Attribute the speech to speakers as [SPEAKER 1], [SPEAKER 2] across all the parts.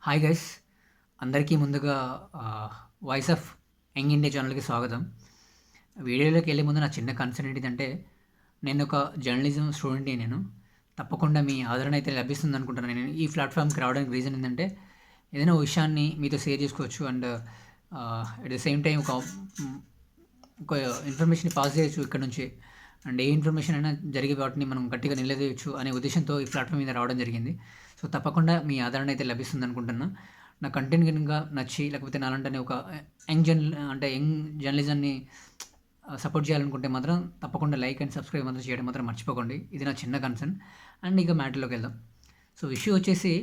[SPEAKER 1] Hi guys, అందరికీ ముందుగా voice of young India ఛానల్కి స్వాగతం. వీడియోలోకి వెళ్ళే ముందు నా చిన్న కన్సర్న్ ఏంటిదంటే, నేను ఒక జర్నలిజం స్టూడెంట్ని. నేను తప్పకుండా మీ ఆదరణ అయితే లభిస్తుంది అనుకుంటున్నాను. నేను ఈ ప్లాట్ఫామ్కి రావడానికి రీజన్ ఏంటంటే, ఏదైనా ఒక విషయాన్ని మీతో షేర్ చేసుకోవచ్చు and at the same time ఒక ఇన్ఫర్మేషన్ పాస్ చేయొచ్చు ఇక్కడ నుంచి. అండ్ ఏ ఇన్ఫర్మేషన్ అయినా జరిగే వాటిని మనం గట్టిగా నిలదీయొచ్చు అనే ఉద్దేశంతో ఈ ప్లాట్ఫామ్ మీద రావడం జరిగింది. సో తప్పకుండా మీ ఆదరణ అయితే లభిస్తుంది అనుకుంటున్నా. నా కంటెంట్ కనుక నచ్చి, లేకపోతే నాలంటనే ఒక యంగ్ జర్నలిజాన్ని సపోర్ట్ చేయాలనుకుంటే మాత్రం తప్పకుండా లైక్ అండ్ సబ్స్క్రైబ్ మాత్రం చేయడం మాత్రం మర్చిపోకండి. ఇది నా చిన్న కన్సర్న్. అండ్ ఇక మ్యాటర్లోకి వెళ్దాం. సో ఇష్యూ వచ్చేసి,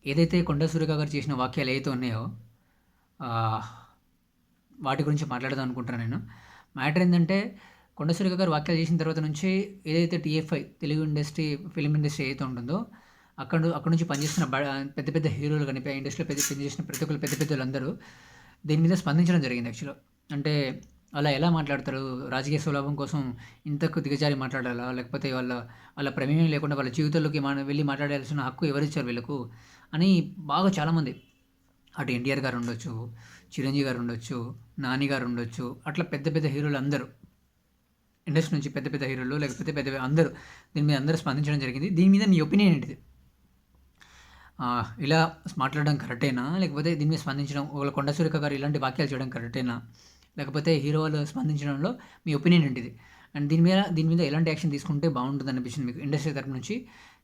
[SPEAKER 1] ఏదైతే కొండా సురేఖ గారు చేసిన వాక్యాలు ఏవైతే ఉన్నాయో వాటి గురించి మాట్లాడదాం అనుకుంటున్నాను నేను. మ్యాటర్ ఏంటంటే, కొండ సురేఖ గారు వాక్యాలు చేసిన తర్వాత నుంచి ఏదైతే TFI Telugu industry, film industry ఏదైతే ఉంటుందో అక్కడ నుంచి పనిచేస్తున్న పెద్ద పెద్ద హీరోలు కానీ, ఇండస్ట్రీలో పనిచేసిన ప్రతి ఒక్కరు పెద్ద పెద్దలందరూ దీని మీద స్పందించడం జరిగింది. యాక్చువల్గా అంటే అలా ఎలా మాట్లాడతారు, రాజకీయ స్వలాభం కోసం ఇంతకు దిగజారి మాట్లాడాలా, లేకపోతే వాళ్ళ ప్రమేయం లేకుండా వాళ్ళ జీవితంలోకి వెళ్ళి మాట్లాడాల్సిన హక్కు ఎవరిచ్చారు వీళ్ళకు అని బాగా చాలామంది, అటు ఎన్టీఆర్ గారు ఉండొచ్చు, చిరంజీవి గారు ఉండొచ్చు, నాని గారు ఉండొచ్చు, అట్లా పెద్ద పెద్ద హీరోలు అందరూ, ఇండస్ట్రీ నుంచి పెద్ద పెద్ద హీరోలు లేకపోతే పెద్ద అందరూ దీని మీద అందరూ స్పందించడం జరిగింది. దీని మీద మీ ఒపీనియన్ ఏంటిది? ఇలా మాట్లాడడం కరెక్టేనా, లేకపోతే దీని మీద స్పందించడం, ఒకవేళ కొండ సురేఖ గారు ఇలాంటి వాక్యాలు చేయడం కరెక్టేనా, లేకపోతే హీరో వాళ్ళు స్పందించడంలో మీ ఒపీనియన్ ఏంటిది? అండ్ దీని మీద ఎలాంటి యాక్షన్ తీసుకుంటే బాగుంటుంది అనిపించింది మీకు? ఇండస్ట్రీ తరపు నుంచి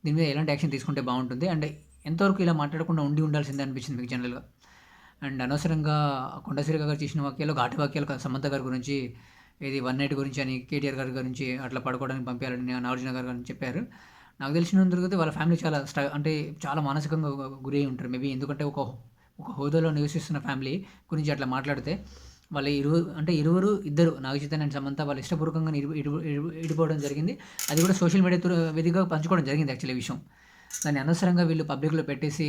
[SPEAKER 1] దీని మీద ఎలాంటి యాక్షన్ తీసుకుంటే బాగుంటుంది, అండ్ ఎంతవరకు ఇలా మాట్లాడకుండా ఉండాల్సిందే అనిపించింది మీకు జనరల్గా? అండ్ అనవసరంగా కొండ సురేఖ గారు చేసిన వాక్యాలు, ఘాటు వాక్యాలు సమంత గారి గురించి, ఇది 1 నైట్ గురించి అని, కేటీఆర్ గారి గురించి అట్లా పడుకోవడానికి పంపించాలని నాగార్జున గారు అని చెప్పారు. నాకు తెలిసినందుకైతే వాళ్ళ ఫ్యామిలీ చాలా అంటే చాలా మానసికంగా గురి అయి ఉంటారు మేబీ. ఎందుకంటే ఒక హోదాలో నివసిస్తున్న ఫ్యామిలీ గురించి అట్లా మాట్లాడితే, వాళ్ళ ఇద్దరు నాగ చైతన్య అండ్ సమంత వాళ్ళు ఇష్టపూర్వకంగా ఇడిపోవడం జరిగింది. అది కూడా సోషల్ మీడియా వేదికగా పంచుకోవడం జరిగింది యాక్చువల్లీ ఈ విషయం. దాన్ని అనవసరంగా వీళ్ళు పబ్లిక్లో పెట్టేసి,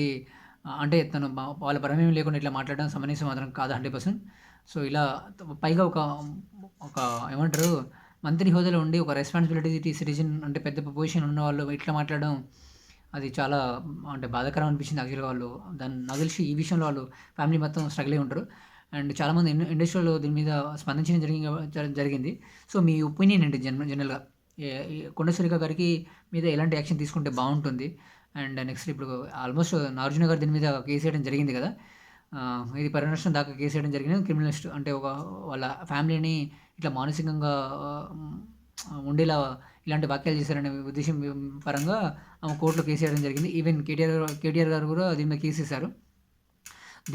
[SPEAKER 1] అంటే తను వాళ్ళ ప్రమేయం లేకుండా ఇట్లా మాట్లాడడం సమన్వయం మాత్రం కాదు 100%. సో ఇలా పైగా ఒక ఏమంటారు, మంత్రి హోదాలో ఉండి ఒక రెస్పాన్సిబిలిటీ సిటిజన్ అంటే పెద్ద పొజిషన్ ఉన్న వాళ్ళు ఇట్లా మాట్లాడడం, అది చాలా అంటే బాధాకరం అనిపించింది యాక్చువల్గా. వాళ్ళు నాకు తెలిసి ఈ విషయంలో వాళ్ళు ఫ్యామిలీ మొత్తం స్ట్రగుల్ అయి ఉంటారు. అండ్ చాలామంది ఇండస్ట్రీలో దీని మీద స్పందించడం జరిగింది. సో మీ ఒపీనియన్ ఏంటి జనరల్గా? కొండ సురేఖ గారికి మీద ఎలాంటి యాక్షన్ తీసుకుంటే బాగుంటుంది? అండ్ నెక్స్ట్ ఇప్పుడు ఆల్మోస్ట్ నాగార్జున గారు దీని మీద కేసు వేయడం జరిగింది కదా. ఇది పరిరక్షణ దాకా కేసు వేయడం జరిగింది. క్రిమినలిస్ట్ అంటే వాళ్ళ ఫ్యామిలీని ఇట్లా మానసికంగా ఉండేలా ఇలాంటి వాక్యాలు చేశారనే ఉద్దేశం పరంగా ఆమె కోర్టులో కేసు వేయడం జరిగింది. ఈవెన్ కేటీఆర్ గారు కూడా దీని మీద కేసు వేశారు.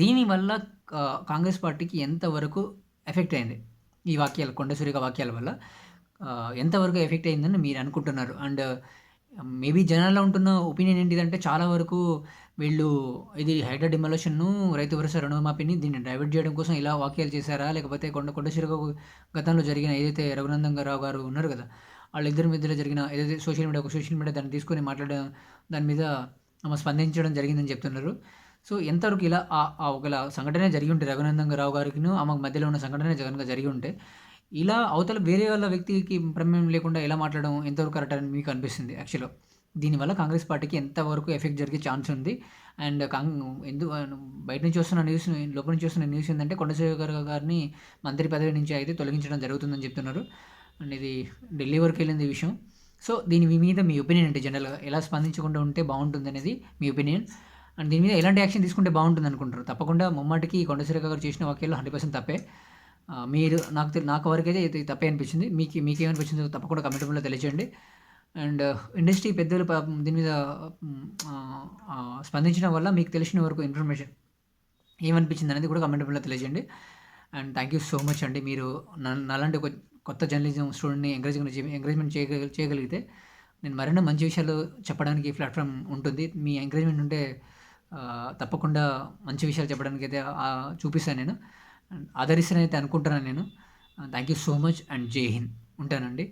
[SPEAKER 1] దీనివల్ల కాంగ్రెస్ పార్టీకి ఎంతవరకు ఎఫెక్ట్ అయింది ఈ వాక్యాలు, కొండ సురేఖ వాక్యాల వల్ల ఎంతవరకు ఎఫెక్ట్ అయిందని మీరు అనుకుంటున్నారు? అండ్ మేబీ జనాల్లో ఉంటున్న ఒపీనియన్ ఏంటిదంటే, చాలా వరకు వీళ్ళు ఇది హైడ్రా డిమాలిషన్ను, రైతు భరోసా రుణమాఫీని దీన్ని డైవర్ట్ చేయడం కోసం ఇలా వాక్యాలు చేశారా, లేకపోతే కొండ సురేఖ గతంలో జరిగిన ఏదైతే రఘునందన్ రావు గారు ఉన్నారు కదా, వాళ్ళిద్దరి మధ్యలో జరిగిన ఏదైతే సోషల్ మీడియా దాన్ని తీసుకొని మాట్లాడడం, దాని మీద ఆమె స్పందించడం జరిగిందని చెప్తున్నారు. సో ఎంతవరకు ఇలా ఒకవేళ సంఘటన జరిగి ఉంటే, రఘునందన్ రావు గారికి ఆమెకు మధ్యలో ఉన్న సంఘటన జగన్గా జరిగి ఉంటే, ఇలా అవతల వేరే వాళ్ళ వ్యక్తికి ప్రమేయం లేకుండా ఎలా మాట్లాడడం ఎంతవరకు కరెక్ట్ అని మీకు అనిపిస్తుంది యాక్చువల్గా? దీనివల్ల కాంగ్రెస్ పార్టీకి ఎంతవరకు ఎఫెక్ట్ జరిగే ఛాన్స్ ఉంది? అండ్ బయట నుంచి వస్తున్న న్యూస్, లోపల నుంచి వస్తున్న న్యూస్ ఏంటంటే, కొండ సురేఖ గారిని మంత్రి పదవి నుంచి అయితే తొలగించడం జరుగుతుందని చెప్తున్నారు. అండ్ ఇది ఢిల్లీ వరకు వెళ్ళింది ఈ విషయం. సో దీని మీద మీ ఒపీనియన్ ఏంటి? జనరల్గా ఎలా స్పందించకుండా ఉంటే బాగుంటుంది అనేది మీ ఒపీనియన్. అండ్ దీని మీద ఎలాంటి యాక్షన్ తీసుకుంటే బాగుంటుంది అనుకుంటారు? తప్పకుండా ముమ్మాటికి కొండ సురేఖ గారు చేసిన వాక్యాలు 100% తప్పే. మీరు నాకు వరకైతే ఇది తప్పే అనిపించింది. మీకేమనిపించిందో తప్పకుండా కమెంట్ రూపంలో తెలియజేయండి. అండ్ ఇండస్ట్రీ పెద్దలు దీని మీద స్పందించడం వల్ల మీకు తెలిసిన వరకు ఇన్ఫర్మేషన్ ఏమనిపించింది అనేది కూడా కమెంట్ రూపంలో తెలియజేయండి. And thank you so much అండి. మీరు నాలాంటి ఒక కొత్త జర్నలిజం స్టూడెంట్ని ఎంకరేజ్మెంట్ చేయగలిగితే నేను మరెన్నో మంచి విషయాలు చెప్పడానికి ఈ ప్లాట్ఫామ్ ఉంటుంది. మీ ఎంకరేజ్మెంట్ ఉంటే తప్పకుండా మంచి విషయాలు చెప్పడానికి అయితే చూపిస్తాను నేను, ఆదరిస్తానైతే అనుకుంటున్నాను నేను. Thank you so much and జై హింద్. ఉంటానండి.